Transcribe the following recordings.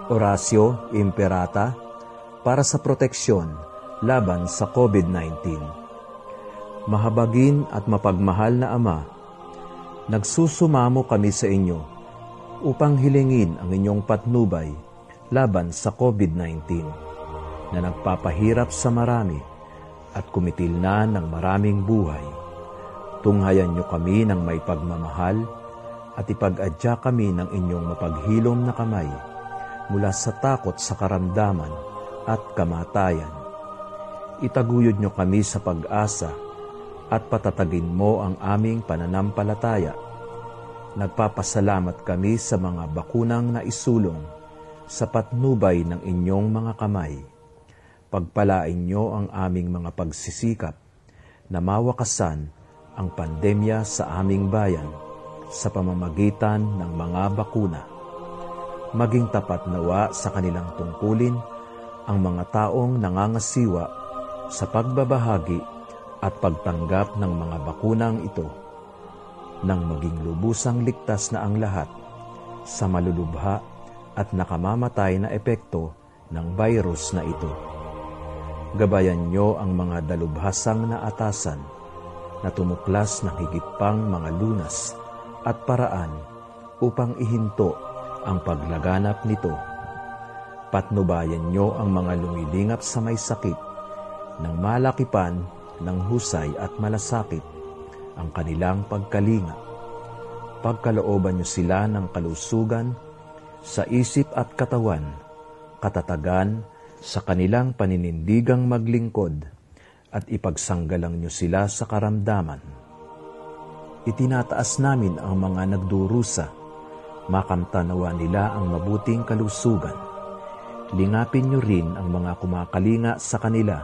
Oratio Imperata para sa proteksyon laban sa COVID-19. Mahabagin at mapagmahal na Ama, nagsusumamo kami sa inyo upang hilingin ang inyong patnubay laban sa COVID-19 na nagpapahirap sa marami at kumitil na ng maraming buhay. Tunghayan niyo kami ng may pagmamahal at ipag-adya kami ng inyong mapaghilom na kamay mula sa takot sa karamdaman at kamatayan. Itaguyod niyo kami sa pag-asa at patatagin mo ang aming pananampalataya. Nagpapasalamat kami sa mga bakunang naisulong sa patnubay ng inyong mga kamay. Pagpalain niyo ang aming mga pagsisikap na mawakasan ang pandemya sa aming bayan sa pamamagitan ng mga bakuna. Maging tapat nawa sa kanilang tungkulin ang mga taong nangangasiwa sa pagbabahagi at pagtanggap ng mga bakunang ito, nang maging lubusang ligtas na ang lahat sa malulubha at nakamamatay na epekto ng virus na ito. Gabayan niyo ang mga dalubhasang na atasan na tumuklas ng higit pang mga lunas at paraan upang ihinto ang paglaganap nito. Patnubayan niyo ang mga lumilingap sa may sakit nang malakipan ng husay at malasakit ang kanilang pagkalinga. Pagkalooban niyo sila ng kalusugan sa isip at katawan, katatagan sa kanilang paninindigang maglingkod, at ipagsanggalang niyo sila sa karamdaman. Itinataas namin ang mga nagdurusa, makamtanawa nila ang mabuting kalusugan. Lingapin niyo rin ang mga kumakalinga sa kanila.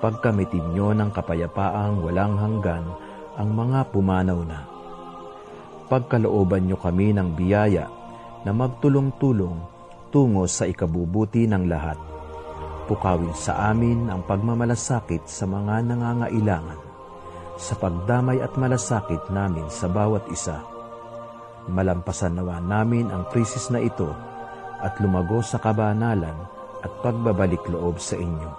Pagkamitin niyo ng kapayapaang walang hanggan ang mga pumanaw na. Pagkalooban niyo kami ng biyaya na magtulong-tulong tungo sa ikabubuti ng lahat. Pukawin sa amin ang pagmamalasakit sa mga nangangailangan, sa pagdamay at malasakit namin sa bawat isa. Malampasan nawa namin ang krisis na ito at lumago sa kabanalan at pagbabalik loob sa inyo.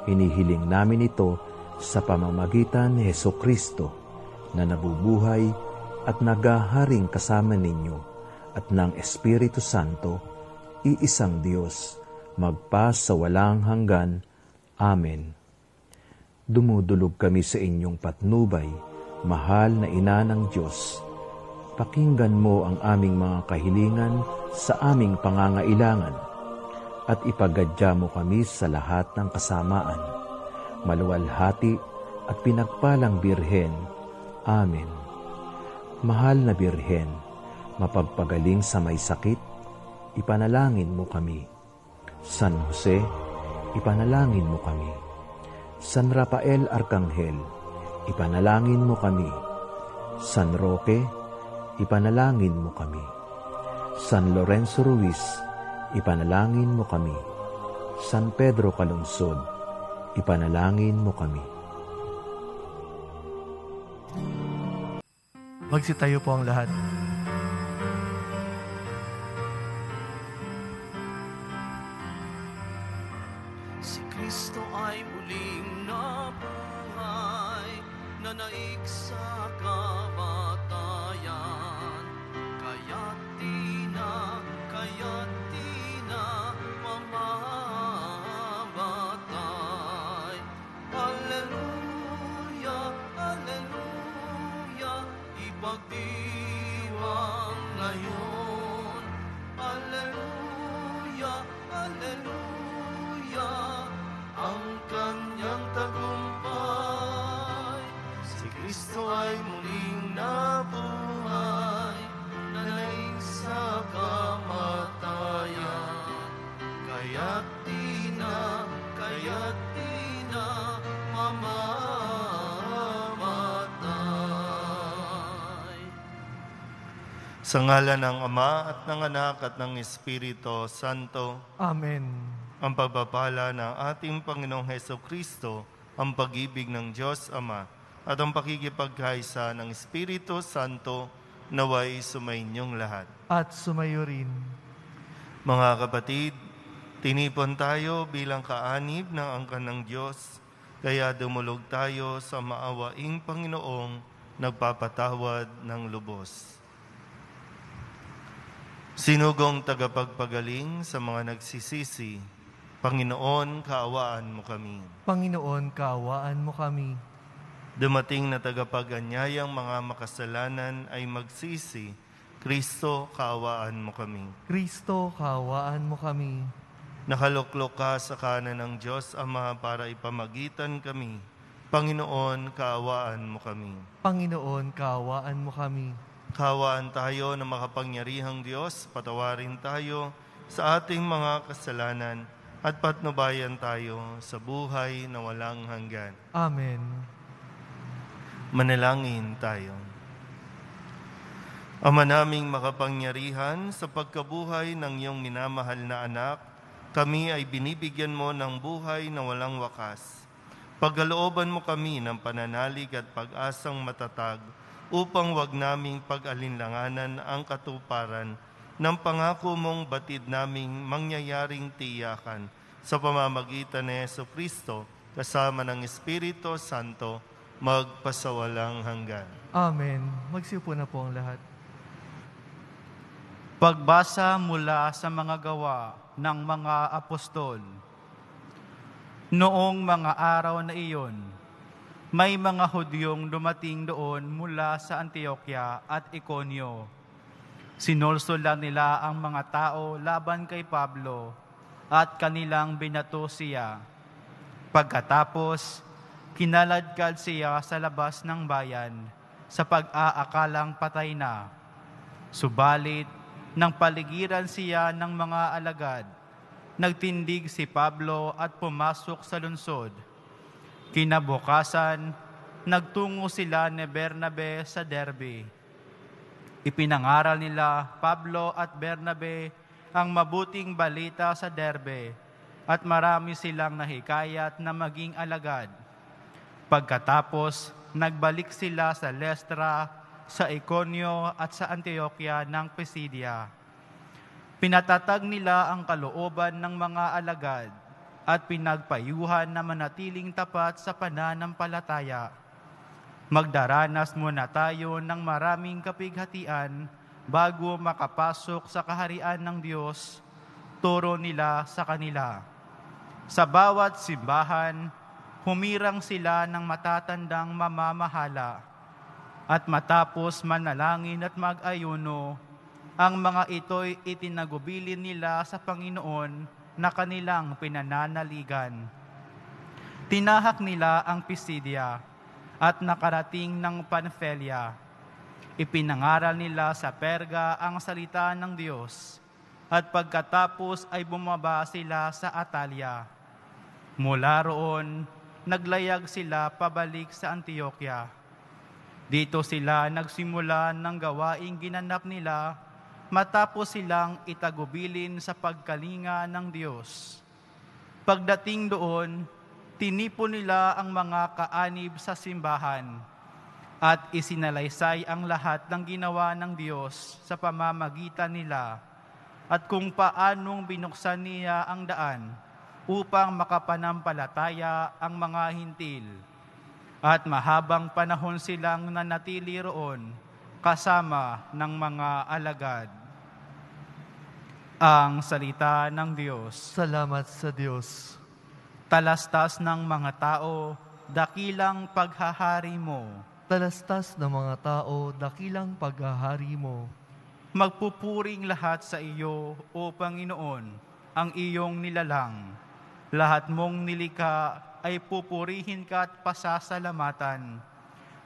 Hinihiling namin ito sa pamamagitan ni Hesukristo na nabubuhay at nagaharing kasama ninyo at ng Espiritu Santo, iisang Diyos, magpa sa walang hanggan. Amen. Dumudulog kami sa inyong patnubay, mahal na Ina ng Diyos. Pakinggan mo ang aming mga kahilingan sa aming pangangailangan at ipagadya mo kami sa lahat ng kasamaan. Maluwalhati at pinagpalang Birhen. Amen. Mahal na Birhen, mapagpagaling sa may sakit, ipanalangin mo kami. San Jose, ipanalangin mo kami. San Rafael Arkanghel, ipanalangin mo kami. San Roque, ipanalangin mo kami. San Lorenzo Ruiz, ipanalangin mo kami. San Pedro Calungsod, ipanalangin mo kami. Magsitayo po ang lahat. Si Kristo ay muling nabuhay, nanaig sa kamatayan. Kaya't di na mamamatay. Alleluia, alleluia, ipagdiwang ngayon. Alleluia, alleluia, ang kanyang tagumpay. Si Kristo ay muling nabuhay, nanaig sa kamatayan. Kaya't di na mamamatay. Sa ngalan ng Ama at ng Anak at ng Espiritu Santo. Amen. Ang pagpapala ng ating Panginoong Hesukristo, ang pag-ibig ng Diyos Ama, at ang pakikipagkaisa ng Espiritu Santo naway sumainyong lahat. At sumayo rin. Mga kapatid, tinipon tayo bilang kaanib ng angkan ng Diyos, kaya dumulog tayo sa maawaing Panginoong nagpapatawad ng lubos. Sinugong tagapagpagaling sa mga nagsisisi, Panginoon, kaawaan mo kami. Panginoon, kaawaan mo kami. Dumating na tagapag-anyayang mga makasalanan ay magsisi, Kristo, kaawaan mo kami. Kristo, kaawaan mo kami. Nakaluklok ka sa kanan ng Diyos Ama para ipamagitan kami. Panginoon, kaawaan mo kami. Panginoon, kaawaan mo kami. Kaawaan tayo na makapangyarihang Diyos, patawarin tayo sa ating mga kasalanan at patnubayan tayo sa buhay na walang hanggan. Amen. Manalangin tayo. Ama naming makapangyarihan, sa pagkabuhay ng iyong minamahal na anak, kami ay binibigyan mo ng buhay na walang wakas. Pagkalooban mo kami ng pananalig at pag-asang matatag upang wag naming pag-alinlanganan ang katuparan ng pangako mong batid naming mangyayaring tiyakan sa pamamagitan ni Jesucristo kasama ng Espiritu Santo magpasawalang hanggan. Amen. Magsiupo na po ang lahat. Pagbasa mula sa mga gawa ng mga apostol. Noong mga araw na iyon, may mga Hudyong dumating doon mula sa Antioquia at Iconio. Sinulsulan nila ang mga tao laban kay Pablo at kanilang binato siya. Pagkatapos, kinaladkad siya sa labas ng bayan sa pag-aakalang patay na. Subalit, nang paligiran siya ng mga alagad, nagtindig si Pablo at pumasok sa lungsod. Kinabukasan, nagtungo sila ni Bernabe sa Derbe. Ipinangaral nila Pablo at Bernabe ang mabuting balita sa Derbe at marami silang nahikayat na maging alagad. Pagkatapos, nagbalik sila sa Lystra, sa Iconio at sa Antioquia ng Pisidia. Pinatatag nila ang kalooban ng mga alagad at pinagpayuhan na manatiling tapat sa pananampalataya. Magdaranas muna tayo ng maraming kapighatian bago makapasok sa kaharian ng Diyos, turo nila sa kanila. Sa bawat simbahan, humirang sila ng matatandang mamamahala at matapos manalangin at mag-ayuno, ang mga ito'y itinagubilin nila sa Panginoon na kanilang pinananaligan. Tinahak nila ang Pisidia at nakarating ng Panfelia. Ipinangaral nila sa Perga ang salita ng Diyos at pagkatapos ay bumaba sila sa Atalia. Mula roon, naglayag sila pabalik sa Antioquia. Dito sila nagsimula ng gawaing ginanap nila matapos silang itagubilin sa pagkalinga ng Diyos. Pagdating doon, tinipon nila ang mga kaanib sa simbahan at isinalaysay ang lahat ng ginawa ng Diyos sa pamamagitan nila at kung paanong binuksan niya ang daan upang makapanampalataya ang mga hintil. At mahabang panahon silang nanatili roon kasama ng mga alagad. Ang salita ng Diyos. Salamat sa Diyos. Talastas ng mga tao, dakilang paghahari mo. Talastas ng mga tao, dakilang paghahari mo. Magpupuring lahat sa iyo, O Panginoon, ang iyong nilalang. Lahat mong nilikha ay pupurihin ka at pasasalamatan.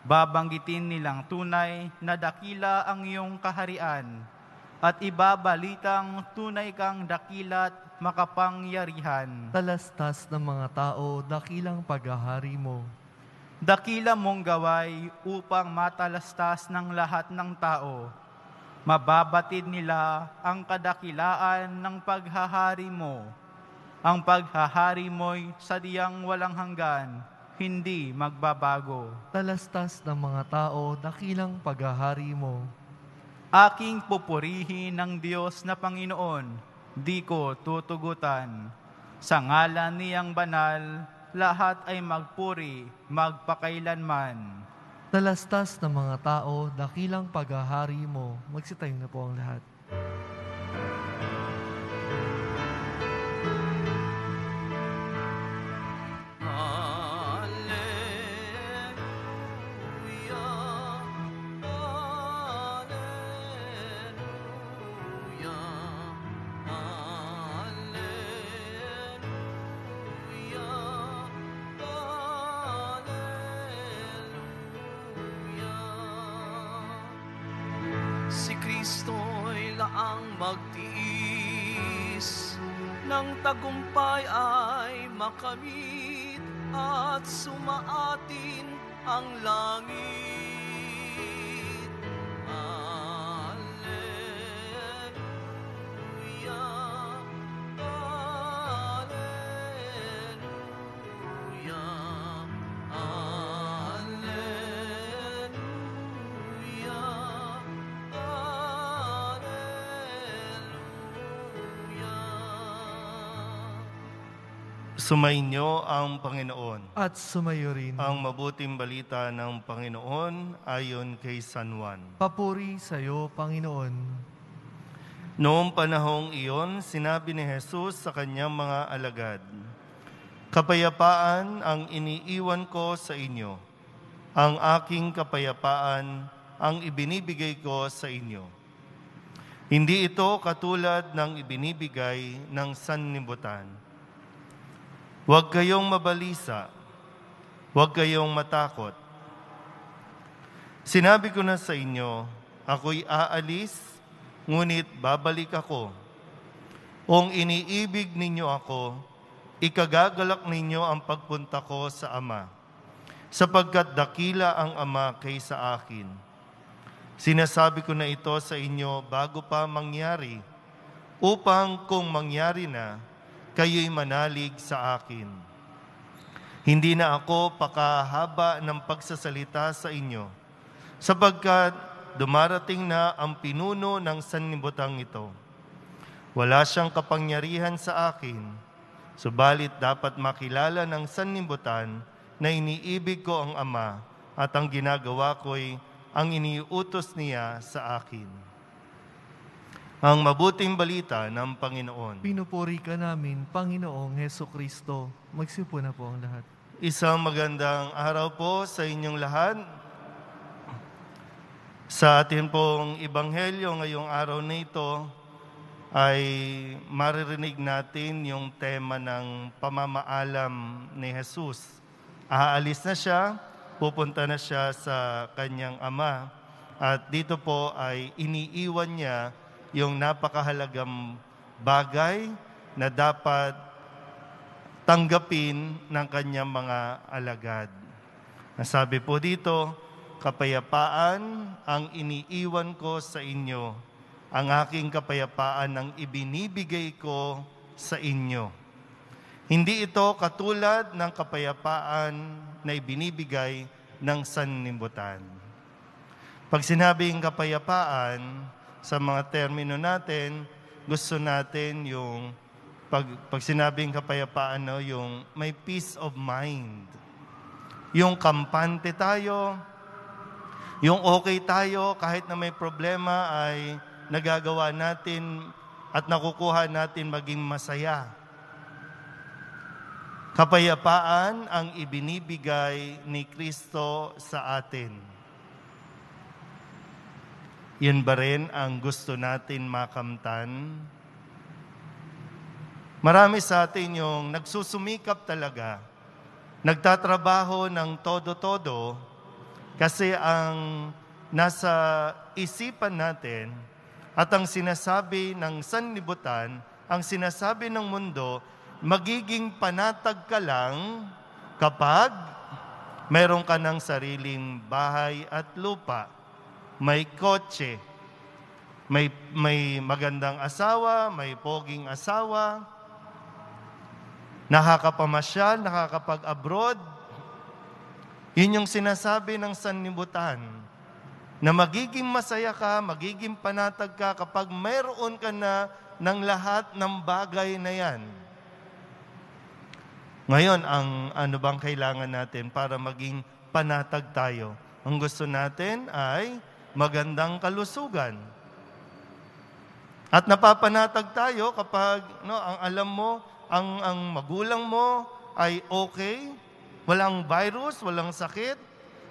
Babanggitin nilang tunay na dakila ang iyong kaharian at ibabalitang tunay kang dakilat makapangyarihan. Talastas ng mga tao, dakilang paghahari mo. Dakila mong gaway upang matalastas ng lahat ng tao. Mababatid nila ang kadakilaan ng paghahari mo. Ang paghahari mo'y sadyang walang hanggan, hindi magbabago. Talastas ng mga tao, dakilang paghahari mo. Aking pupurihin ng Diyos na Panginoon di ko tutugutan. Sa ngalan niyang banal, lahat ay magpuri, magpakailanman. Talastas ng mga tao, dakilang paghahari mo. Magsitayo na po ang lahat. Si Kristo'y laang magtiis, ng tagumpay ay makamit at sumaatin ang langit. Alleluia, Alleluia, Sumainyo ang Panginoon. At sumayo rin. Ang mabuting balita ng Panginoon ayon kay San Juan. Papuri sa iyo, Panginoon. Noong panahong iyon, sinabi ni Jesus sa kanyang mga alagad, "Kapayapaan ang iniiwan ko sa inyo. Ang aking kapayapaan ang ibinibigay ko sa inyo. Hindi ito katulad ng ibinibigay ng sanlibutan. Huwag kayong mabalisa, huwag kayong matakot. Sinabi ko na sa inyo, ako'y aalis, ngunit babalik ako. Kung iniibig ninyo ako, ikagagalak ninyo ang pagpunta ko sa Ama, sapagkat dakila ang Ama kaysa akin. Sinasabi ko na ito sa inyo bago pa mangyari, upang kung mangyari na, kayo'y manalig sa akin. Hindi na ako pakahaba ng pagsasalita sa inyo, sapagkat dumarating na ang pinuno ng sanlibutan ito. Wala siyang kapangyarihan sa akin, subalit dapat makilala ng sanlibutan na iniibig ko ang Ama at ang ginagawa ko'y ang iniuutos niya sa akin." Ang mabuting balita ng Panginoon. Pinupuri ka namin, Panginoong Heso Kristo. Magsipo na po ang lahat. Isang magandang araw po sa inyong lahat. Sa atin pong Ebanghelyo ngayong araw na ito ay maririnig natin yung tema ng pamamaalam ni Jesus. Aalis na siya, pupunta na siya sa kanyang Ama, at dito po ay iniiwan niya yung napakahalagang bagay na dapat tanggapin ng kanyang mga alagad. Nasabi po dito, "Kapayapaan ang iniiwan ko sa inyo, ang aking kapayapaan ang ibinibigay ko sa inyo. Hindi ito katulad ng kapayapaan na ibinibigay ng sanlibutan." Pag sinabing kapayapaan, sa mga termino natin, gusto natin yung, pag sinabing kapayapaan, no, yung may peace of mind. Yung kampante tayo, yung okay tayo, kahit na may problema ay nagagawa natin at nakukuha natin maging masaya. Kapayapaan ang ibinibigay ni Kristo sa atin. Yan ba rin ang gusto natin makamtan? Marami sa atin yung nagsusumikap talaga, nagtatrabaho ng todo-todo, kasi ang nasa isipan natin at ang sinasabi ng sanlibutan, ang sinasabi ng mundo, magiging panatag ka lang kapag meron ka ng sariling bahay at lupa, may kotse, may magandang asawa, may poging asawa, nakakapamasyal, nakakapag-abroad. Yun yung sinasabi ng sanlibutan, na magiging masaya ka, magiging panatag ka kapag mayroon ka na ng lahat ng bagay na yan. Ngayon, ano bang kailangan natin para maging panatag tayo? Ang gusto natin ay magandang kalusugan. At napapanatag tayo kapag ang alam mo, ang magulang mo ay okay, walang virus, walang sakit,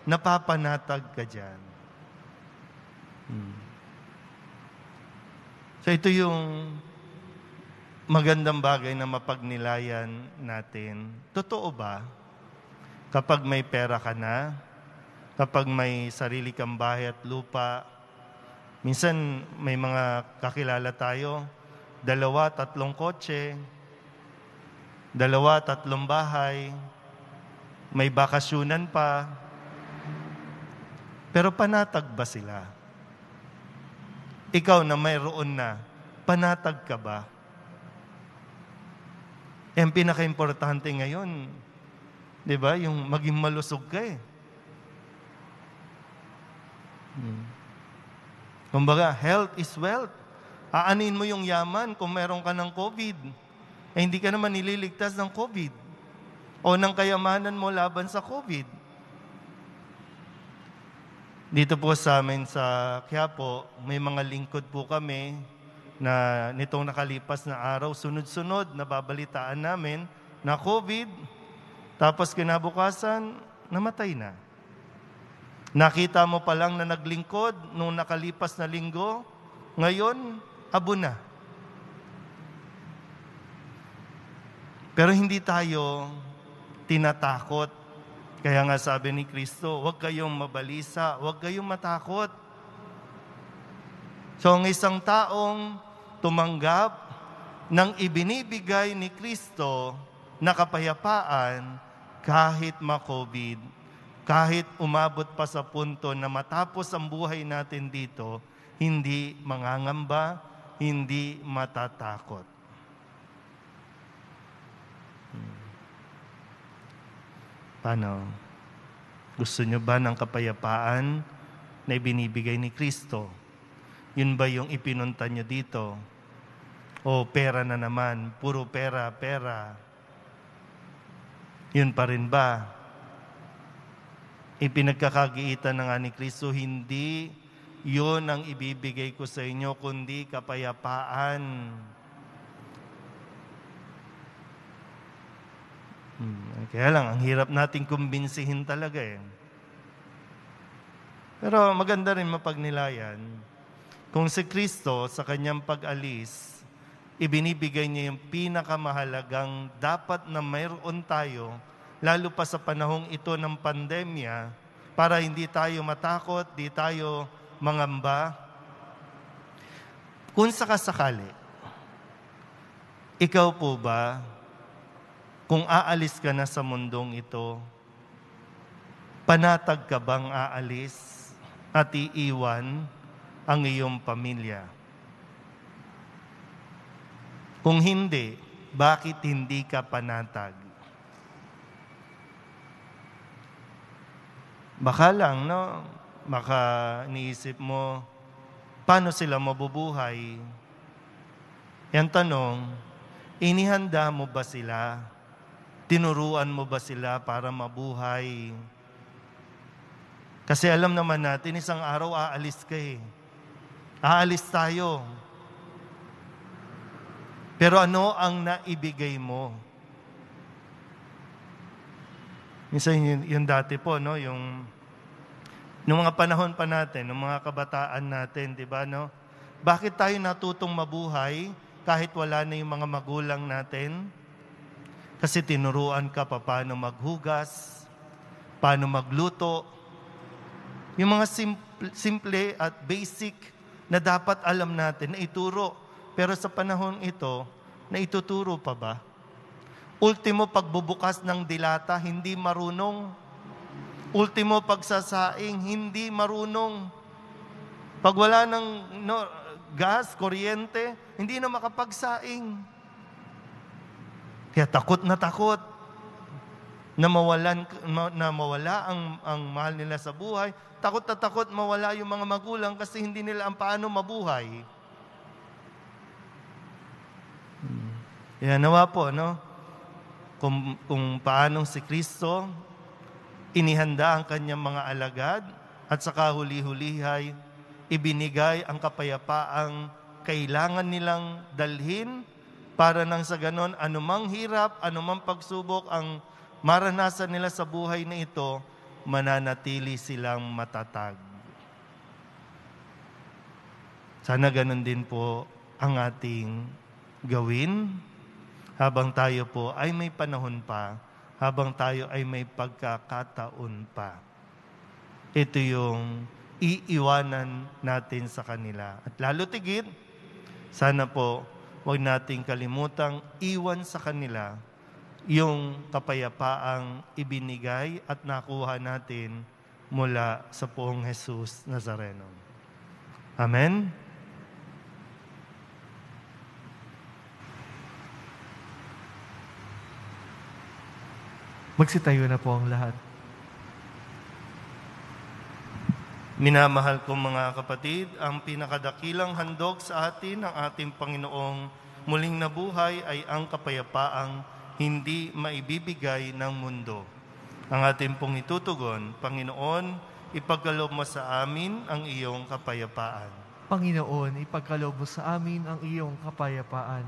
napapanatag ka dyan. So ito yung magandang bagay na mapagnilayan natin. Totoo ba? Kapag may pera ka na, kapag may sarili kang bahay at lupa, minsan may mga kakilala tayo, 2-3 kotse, 2-3 bahay, may bakasyunan pa, pero panatag ba sila? Ikaw na mayroon na, panatag ka ba? Ang pinaka-importante ngayon, di ba, yung maging malusog ka eh. Kumbaga, health is wealth. Aanin mo yung yaman kung meron ka ng COVID. Eh, hindi ka naman nililigtas ng COVID o ng kayamanan mo laban sa COVID. Dito po sa amin sa Quiapo, may mga lingkod po kami na nitong nakalipas na araw, sunod-sunod, nababalitaan namin na COVID, tapos kinabukasan, namatay na. Nakita mo pa lang na naglingkod nung nakalipas na linggo, ngayon, abo na. Pero hindi tayo tinatakot. Kaya nga sabi ni Kristo, huwag kayong mabalisa, huwag kayong matakot. So ang isang taong tumanggap ng ibinibigay ni Kristo na kapayapaan kahit ma-COVID, kahit umabot pa sa punto na matapos ang buhay natin dito, hindi mangangamba, hindi matatakot. Paano? Gusto nyo ba ng kapayapaan na ibinibigay ni Kristo? Yun ba yung ipinunta nyo dito? O pera na naman, puro pera, pera. Yun pa rin ba? Ipinagkakagitan na nga ni Kristo, hindi yun ang ibibigay ko sa inyo, kundi kapayapaan. Kaya lang, ang hirap nating kumbinsihin talaga eh. Pero maganda rin mapagnilayan. Kung si Kristo sa kanyang pag-alis, ibinibigay niya yung pinakamahalagang dapat na mayroon tayo, lalo pa sa panahong ito ng pandemya, para hindi tayo matakot, di tayo mangamba. Kung sakasakali, ikaw po ba, kung aalis ka na sa mundong ito, panatag ka bang aalis at iiwan ang iyong pamilya? Kung hindi, bakit hindi ka panatag? Baka lang, no? Baka iniisip mo, paano sila mabubuhay? Yan tanong, inihanda mo ba sila? Tinuruan mo ba sila para mabuhay? Kasi alam naman natin, isang araw aalis ka eh. Aalis tayo. Pero ano ang naibigay mo? Minsan yung dati po, no? Yung mga panahon pa natin, yung mga kabataan natin, di ba, no? Bakit tayo natutong mabuhay kahit wala na yung mga magulang natin? Kasi tinuruan ka pa paano maghugas, paano magluto. Yung mga simple at basic na dapat alam natin na ituro. Pero sa panahon ito, na ituturo pa ba? Ultimo pagbubukas ng dilata, hindi marunong. Ultimo pagsasaing, hindi marunong. Pag wala ng gas, kuryente, hindi na makapagsaing. Kaya takot na mawala ang mahal nila sa buhay. Takot na takot mawala yung mga magulang kasi hindi nila ang paano mabuhay. Kaya nawa po, kung paanong si Kristo inihanda ang kanyang mga alagad at saka huli-hulihay ibinigay ang kapayapaang kailangan nilang dalhin para nang sa ganon anumang hirap, anumang pagsubok ang maranasan nila sa buhay na ito, mananatili silang matatag. Sana ganon din po ang ating gawin habang tayo po ay may panahon pa, habang tayo ay may pagkakataon pa. Ito yung iiwanan natin sa kanila. At lalo tigit, sana po huwag nating kalimutang iwan sa kanila yung kapayapaang ibinigay at nakuha natin mula sa Poong Jesus Nazareno. Amen? Magsitayo na po ang lahat. Minamahal kong mga kapatid, ang pinakadakilang handog sa atin ng ating Panginoong muling nabuhay ay ang kapayapaang hindi maibibigay ng mundo. Ang ating pong itutugon, Panginoon, ipagkaloob mo sa amin ang iyong kapayapaan. Panginoon, ipagkaloob mo sa amin ang iyong kapayapaan.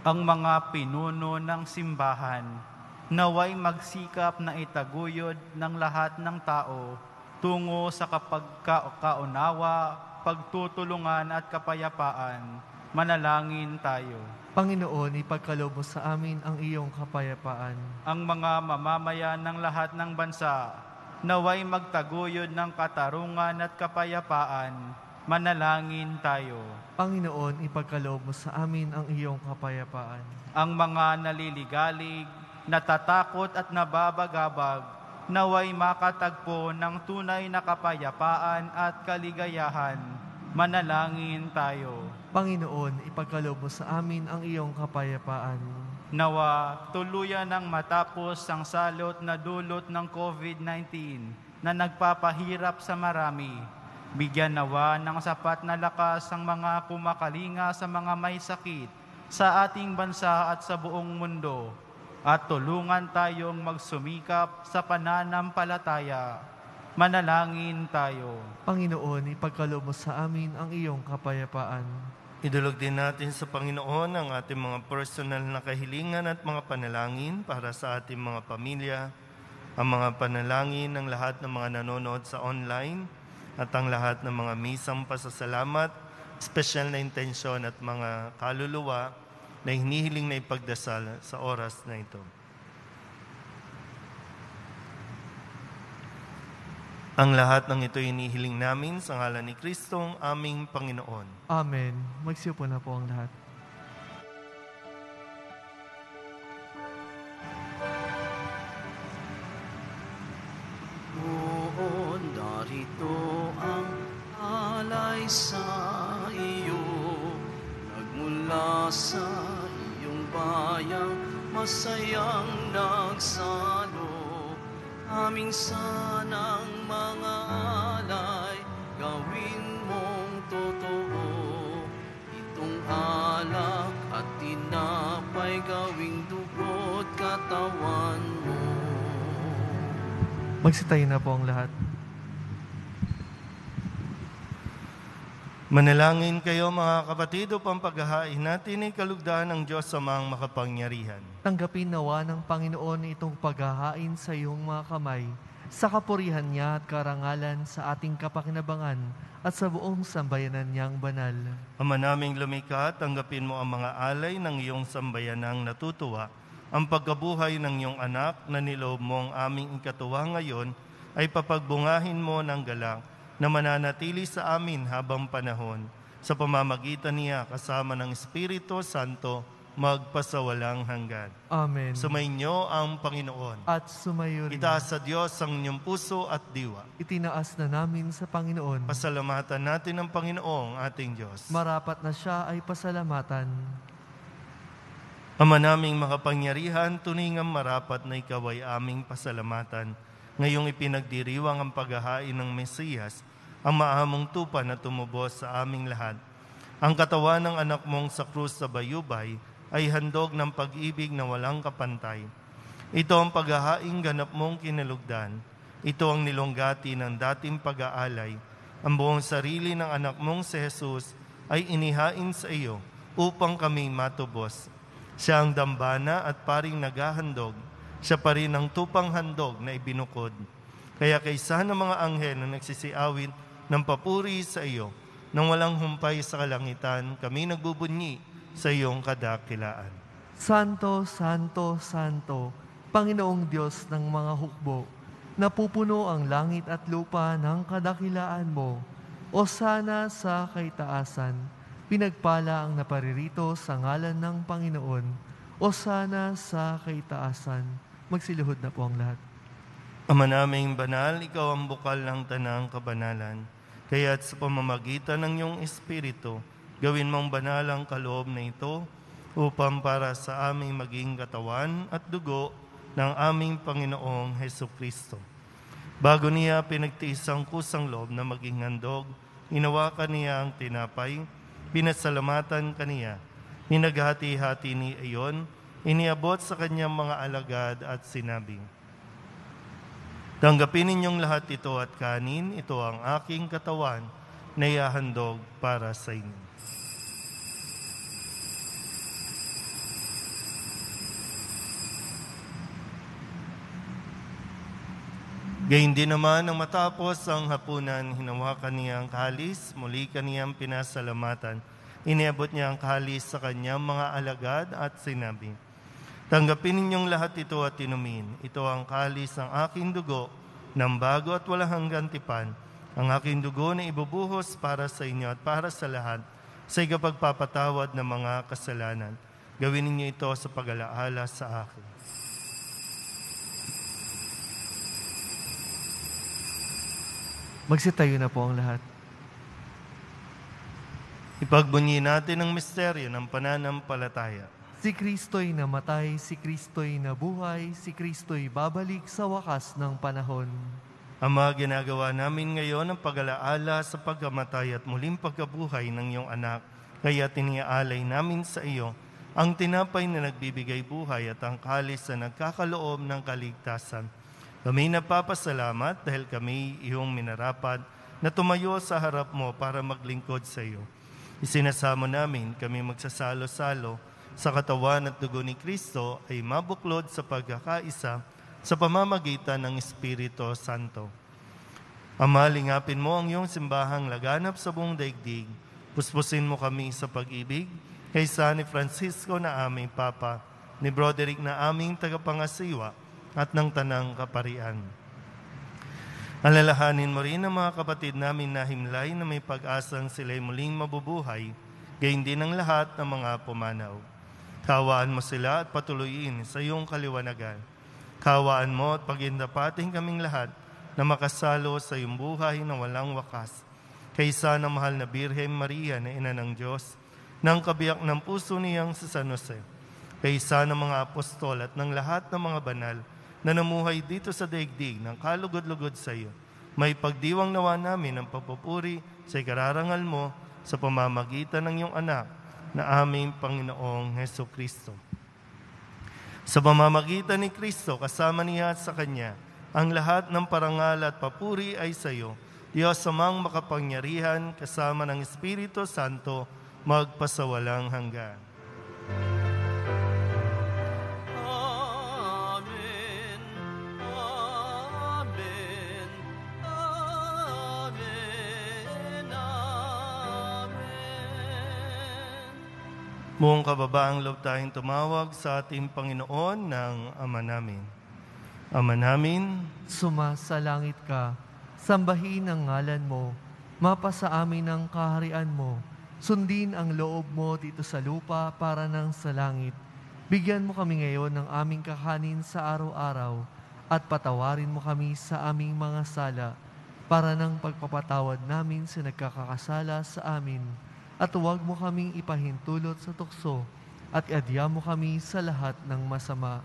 Ang mga pinuno ng simbahan, naway magsikap na itaguyod ng lahat ng tao tungo sa kapagkaunawa, pagtutulungan at kapayapaan. Manalangin tayo. Panginoon, ipagkaloob mo sa amin ang iyong kapayapaan. Ang mga mamamayan ng lahat ng bansa, naway magtaguyod ng katarungan at kapayapaan. Manalangin tayo. Panginoon, ipagkaloob mo sa amin ang iyong kapayapaan. Ang mga naliligalig, natatakot at nababagabag, naway makatagpo ng tunay na kapayapaan at kaligayahan. Manalangin tayo. Panginoon, ipagkaloob mo sa amin ang iyong kapayapaan. Nawa tuluyan ng matapos ang salot na dulot ng COVID-19 na nagpapahirap sa marami. Bigyan nawa ng sapat na lakas ang mga kumakalinga sa mga may sakit sa ating bansa at sa buong mundo. At tulungan tayong magsumikap sa pananampalataya. Manalangin tayo. Panginoon, ipagkaloob mo sa amin ang iyong kapayapaan. Idulog din natin sa Panginoon ang ating mga personal na kahilingan at mga panalangin para sa ating mga pamilya, ang mga panalangin ng lahat ng mga nanonood sa online, at ang lahat ng mga misang pasasalamat, special na intensyon at mga kaluluwa na hinihiling na ipagdasal sa oras na ito. Ang lahat ng ito hinihiling namin sa ngalan ni Kristong aming Panginoon. Amen. Magsiupo na po ang lahat. Oo, narito ang alay sa iyo, nagmula sa iyong bayang masayang nagsalo. Aming sanang mga alay, gawin mong totoo. Itong alak at tinapay, gawing dugo't katawan mo. Magsitayo na po ang lahat. Manalangin kayo mga kapatid upang paghahain natin ay kalugdan ng Diyos Amang makapangyarihan. Tanggapin nawa ng Panginoon itong paghahain sa iyong mga kamay, sa kapurihan niya at karangalan sa ating kapakinabangan at sa buong sambayanan niyang banal. Ama naming lumikha, tanggapin mo ang mga alay ng iyong sambayanang natutuwa. Ang pagkabuhay ng iyong anak na niloob mo ang aming ikatuwa ngayon ay papagbungahin mo ng galak na mananatili sa amin habang panahon. Sa pamamagitan niya kasama ng Espiritu Santo, magpasawalang hanggan. Amen. Sumainyo ang Panginoon. At sumayo rin. Itaas sa Diyos ang inyong puso at diwa. Itinaas na namin sa Panginoon. Pasalamatan natin ang Panginoong ating Diyos. Marapat na siya ay pasalamatan. Ama naming makapangyarihan, tuningang marapat na ikaw ay aming pasalamatan. Ngayong ipinagdiriwang ang paghahain ng Mesiyas, ang maamong tupa na tumubos sa aming lahat. Ang katawan ng anak mong sa krus sa bayubay ay handog ng pag-ibig na walang kapantay. Ito ang paghahaing ganap mong kinalugdan. Ito ang nilunggati ng dating pag-aalay. Ang buong sarili ng anak mong si Jesus ay inihain sa iyo upang kami matubos. Siya ang dambana at paring naghahandog. Siya pa rin ang tupang handog na ibinukod. Kaya kaysa ng mga anghel na nagsisiawit ng papuri sa iyo, nang walang humpay sa kalangitan, kami nagbubunyi sa iyong kadakilaan. Santo, Santo, Santo, Panginoong Diyos ng mga hukbo, napupuno ang langit at lupa ng kadakilaan mo. O sana sa kaitaasan, pinagpala ang naparirito sa ngalan ng Panginoon. O sana sa kaitaasan, magsiluhod na po ang lahat. Ama naming banal, ikaw ang bukal ng tanang kabanalan. Kaya't sa pamamagitan ng iyong Espiritu, gawin mong banal ang kaloob na ito upang para sa aming maging katawan at dugo ng aming Panginoong Hesukristo. Bago niya pinagtiis ang kusang loob na maging handog, hinawakan niya ang tinapay, pinasalamatan kaniya, hinaghati-hati ni iyon, iniabot sa kanyang mga alagad at sinabi, tanggapin ninyong lahat ito at kanin, ito ang aking katawan na ihahandog para sa inyo. Gayun din naman nang matapos ang hapunan, hinawakan niya ang kalis, muli kaniyang pinasalamatan. Iniabot niya ang kalis sa kanyang mga alagad at sinabi, tanggapin ninyong lahat ito at inumin. Ito ang kalis ng aking dugo ng bago at walang hanggang tipan. Ang aking dugo na ibubuhos para sa inyo at para sa lahat sa ikapagpapatawad ng mga kasalanan. Gawin ninyo ito sa pag-alaala sa akin. Magsitayo na po ang lahat. Ipagbunyi natin ang misteryo ng pananampalataya. Si Kristo'y namatay, si Kristo'y nabuhay, si Kristo'y babalik sa wakas ng panahon. Ama, ginagawa namin ngayon ang pag-alaala sa pagkamatay at muling pagkabuhay ng iyong anak. Kaya tiniaalay namin sa iyo ang tinapay na nagbibigay buhay at ang kalis na nagkakaloob ng kaligtasan. Kami nagpapasalamat dahil kami iyong minarapat na tumayo sa harap mo para maglingkod sa iyo. Isinasamo namin kami magsasalo-salo sa katawan at dugo ni Kristo ay mabuklod sa pagkakaisa sa pamamagitan ng Espiritu Santo. Ama, lingapin mo ang iyong simbahang laganap sa buong daigdig. Puspusin mo kami sa pag-ibig, kaysa ni Francisco na aming Papa, ni Broderick na aming tagapangasiwa, at ng tanang kaparian. Alalahanin mo rin ang mga kapatid namin na himlay na may pag-asang sila'y muling mabubuhay, gayon din ang lahat ng mga pumanaw. Kawaan mo sila at patuloyin sa iyong kaliwanagan. Kawaan mo at pagindapating kaming lahat na makasalo sa iyong buhay na walang wakas. Kaysa ng mahal na Birhen Maria na Ina ng Diyos, ng kabiyak ng puso niyang si San Jose, kaysa ng mga apostol at ng lahat ng mga banal na namuhay dito sa daigdig ng kalugod-lugod sa iyo, may pagdiwang nawa namin ang papupuri sa ikararangal mo sa pamamagitan ng iyong anak na aming Panginoong Hesukristo. Sa pamamagitan ni Kristo, kasama niya at sa Kanya, ang lahat ng parangal at papuri ay sa iyo, Diyos amang makapangyarihan, kasama ng Espiritu Santo, magpasawalang hanggan. Amen. Amen. Amen. Amen. Buong kababaang loob tayong tumawag sa ating Panginoon ng Ama namin. Ama namin, Sumasalangit ka, sambahin ang ngalan mo, mapasa amin ang kaharian mo, sundin ang loob mo dito sa lupa para nang sa langit. Bigyan mo kami ngayon ng aming kakanin sa araw-araw at patawarin mo kami sa aming mga sala para nang pagpapatawad namin sa nagkakasala sa amin. At huwag mo kaming ipahintulot sa tukso at iadya mo kami sa lahat ng masama.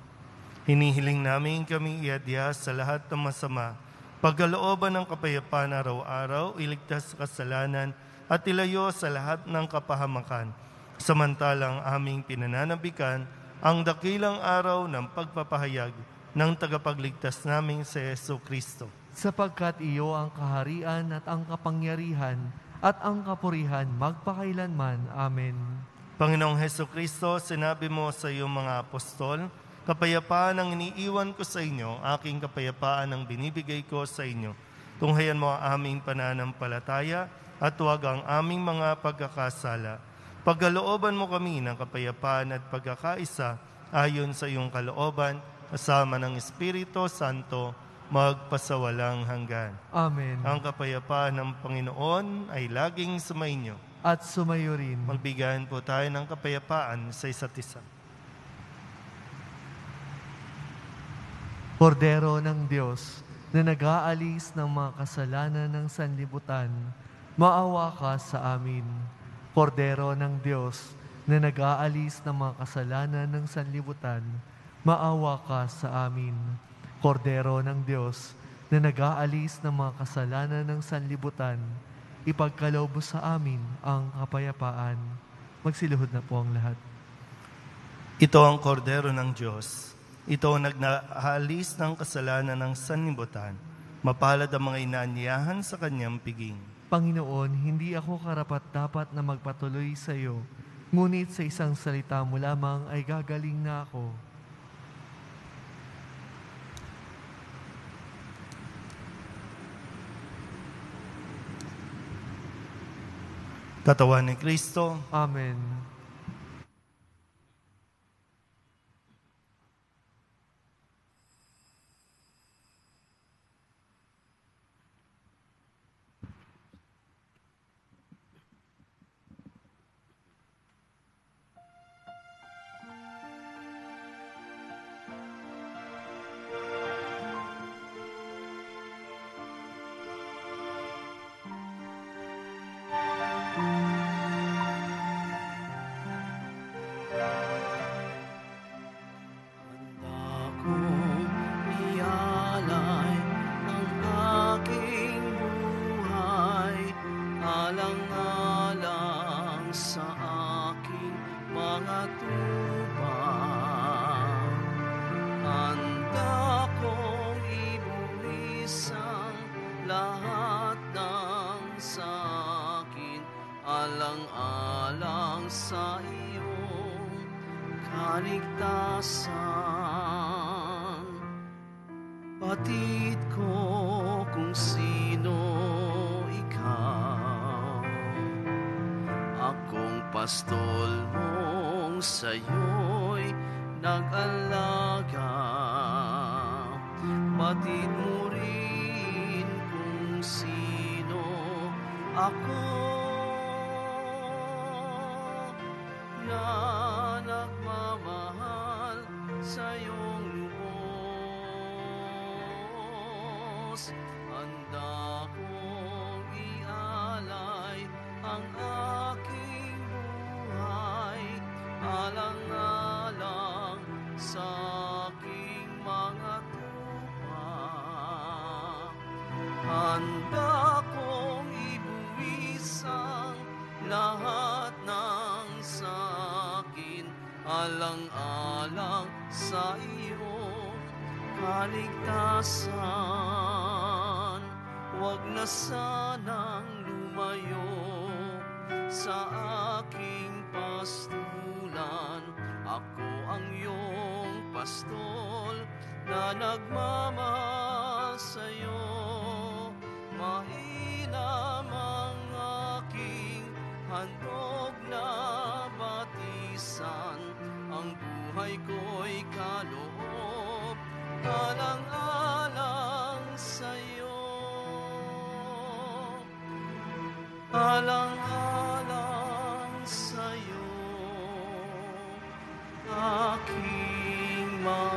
hinihiling namin kami iadya sa lahat ng masama, pagkalooban ng kapayapaan araw-araw, iligtas sa kasalanan at ilayo sa lahat ng kapahamakan. samantalang aming pinananabikan ang dakilang araw ng pagpapahayag ng tagapagligtas naming si Hesu Kristo. Sapagkat iyo ang kaharian at ang kapangyarihan at ang kapurihan magpakailanman. Amen. Panginoong Hesu Kristo, sinabi mo sa iyong mga apostol, kapayapaan ang iniiwan ko sa inyo, aking kapayapaan ang binibigay ko sa inyo. Tunghayan mo ang aming pananampalataya at huwag ang aming mga pagkakasala. Pagkalooban mo kami ng kapayapaan at pagkakaisa ayon sa iyong kalooban, kasama ng Espiritu Santo, magpasawalang hanggan. Amen. Ang kapayapaan ng Panginoon ay laging sumainyo. At sumayo rin. Magbigayan po tayo ng kapayapaan sa isa't isa. Kordero ng Diyos na nag-aalis ng mga kasalanan ng sanlibutan, maawa ka sa amin. Kordero ng Diyos na nag-aalis ng mga kasalanan ng sanlibutan, maawa ka sa amin. Kordero ng Diyos na nag-aalis ng mga kasalanan ng sanlibutan, ipagkaloob mo sa amin ang kapayapaan. Magsiluhod na po ang lahat. Ito ang kordero ng Diyos. Ito ang nagnaalis ng kasalanan ng sanlibutan. Mapalad ang mga inaanyayahan sa kanyang piging. Panginoon, hindi ako karapat-dapat na magpatuloy sa iyo, ngunit sa isang salita mo lamang ay gagaling na ako. Katawan ni Kristo. Amen. Alang-alang sa aking mga tubang, handa kong ibuwis ang lahat ng sakin, alang-alang sa iyong kaligtasan. Batid ko kung sino ikaw, akong pastol mong sa'yo'y nag-alaga. Batid mo rin kung sino ako, na nagmamahal sa iyong lubos. Handa kong ialay ang aking buhay, alang-alang sa aking mga tupa. Handa kong ibuwis ang lahat ng sakin, alang-alang sa iyong kaligtasan. Huwag na sanang lumayo sa aking pastulan. Ako ang iyong pastol na nagmamahal sa'yo. Mainam ang aking handog na batisan. Ang buhay ko'y kaloob, alang-alang sa'yo. Alang-alang sa'yo, aking mahal.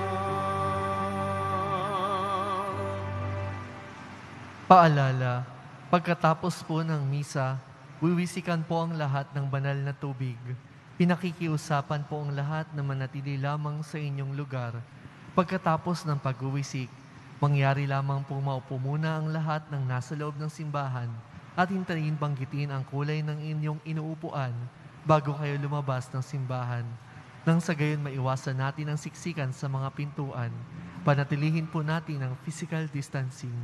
Paalala, pagkatapos po ng misa, wiwisikan po ang lahat ng banal na tubig. Pinakikiusapan po ang lahat na manatili lamang sa inyong lugar. Pagkatapos ng pagwiwisik, mangyari lamang po maupo muna ang lahat ng nasa loob ng simbahan at hintayin banggitin ang kulay ng inyong inuupuan bago kayo lumabas ng simbahan. Nang sa gayon maiwasan natin ang siksikan sa mga pintuan, panatilihin po natin ang physical distancing.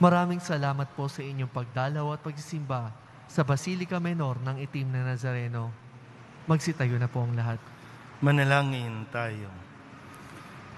Maraming salamat po sa inyong pagdalaw at pagsisimba sa Basilica Menor ng Itim na Nazareno. Magsitayo na po ang lahat. Manalangin tayo.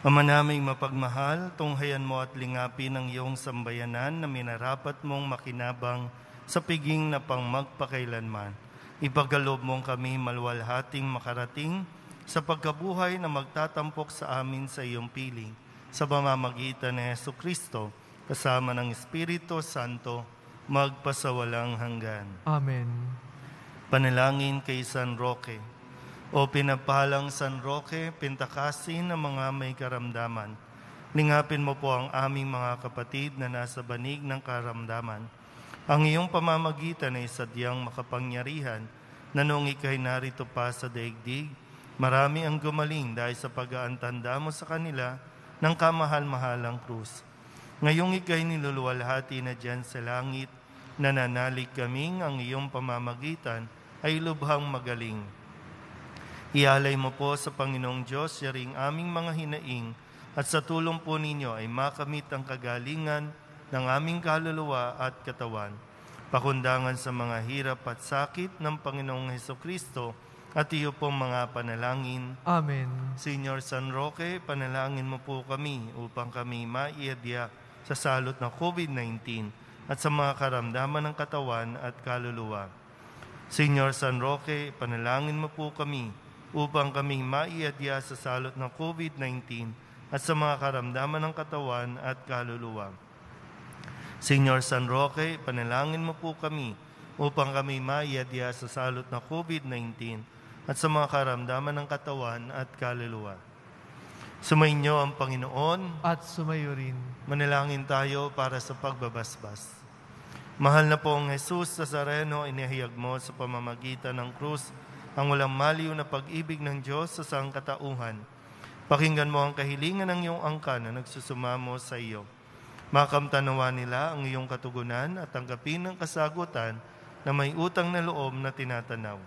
Ama naming mapagmahal, tunghayan mo at lingapin ang iyong sambayanan na minarapat mong makinabang sa piging na pang magpakailanman. Ipagkaloob mong kami malwalhating makarating sa pagkabuhay na magtatampok sa amin sa iyong piling, sa pamamagitan ni Jesucristo, kasama ng Espiritu Santo, magpasawalang hanggan. Amen. Panalangin kay San Roque. O pinagpalang San Roque, pintakasin ng mga may karamdaman. Lingapin mo po ang aming mga kapatid na nasa banig ng karamdaman. Ang iyong pamamagitan ay sadyang makapangyarihan na noong ikay narito pa sa daigdig, marami ang gumaling dahil sa pag-aantanda mo sa kanila ng kamahal-mahalang krus. Ngayong ikay niluluwalhati na dyan sa langit, nananalig kaming ang iyong pamamagitan ay lubhang magaling. Ialay mo po sa Panginoong Diyos yaring aming mga hinaing at sa tulong po ninyo ay makamit ang kagalingan ng aming kaluluwa at katawan. Pakundangan sa mga hirap at sakit ng Panginoong Hesukristo at iyo pong mga panalangin. Amen. Señor San Roque, panalangin mo po kami upang kami maiadya sa salot ng COVID-19 at sa mga karamdaman ng katawan at kaluluwa. Señor San Roque, panalangin mo po kami upang kami maiadya sa salot ng COVID-19 at sa mga karamdaman ng katawan at kaluluwa. Señor San Roque, panalangin mo po kami upang kami maiadya sa salot ng COVID-19 at sa mga karamdaman ng katawan at kaluluwa. Sumainyo ang Panginoon At sumayo rin. Manalangin tayo para sa pagbabasbas. Mahal na pong Jesus Nazareno, inihayag mo sa pamamagitan ng krus ang walang maliw na pag-ibig ng Diyos sa sangkatauhan. Pakinggan mo ang kahilingan ng iyong angkan na nagsusumamo sa iyo. Makamtanawa nila ang iyong katugunan at tanggapin ang kasagutan na may utang na loob na tinatanaw.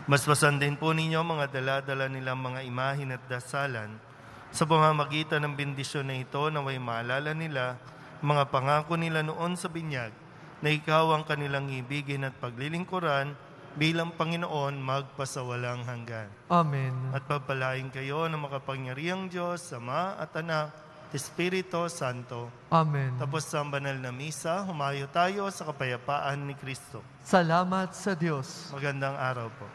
Basbasan din po ninyo mga dala-dala nilang mga imahin at dasalan. Sa pamamagitan ng bendisyon na ito, naway maalala nila mga pangako nila noon sa binyag na ikaw ang kanilang ibigin at paglilingkuran bilang Panginoon magpasawalang hanggan. Amen. At pagpalain kayo ng makapangyarihang Diyos, Ama at Anak, Espiritu Santo. Amen. Tapos sa banal na misa, humayo tayo sa kapayapaan ni Kristo. Salamat sa Diyos. Magandang araw po.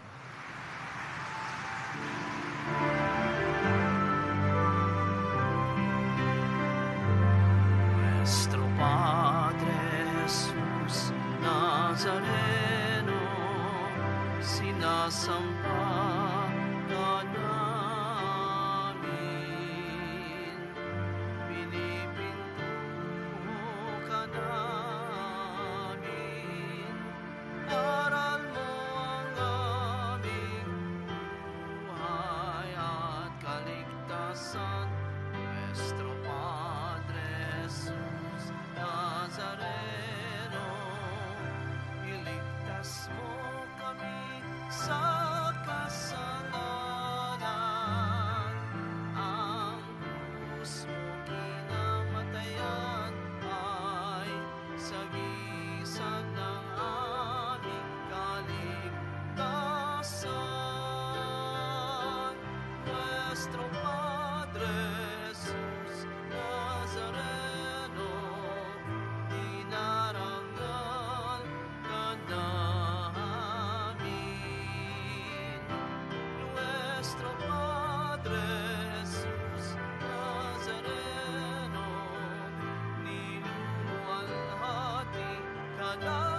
Nuestro Padre Jesús Nazareno, sinasamba ka namin, pinipinto ka namin, aral mo ang aming buhay at kaligtasan. Nuestro Padre Jesús Nazareno, iligtas mo kami sa kasalanan. Ang krus mo kinamatayan ay sagisag ng aming kaligtasan. Nuestro Padre Jesus Nazareno, dinarangal ka namin. Nuestro Padre Jesus Nazareno, niluwalhati ka namin.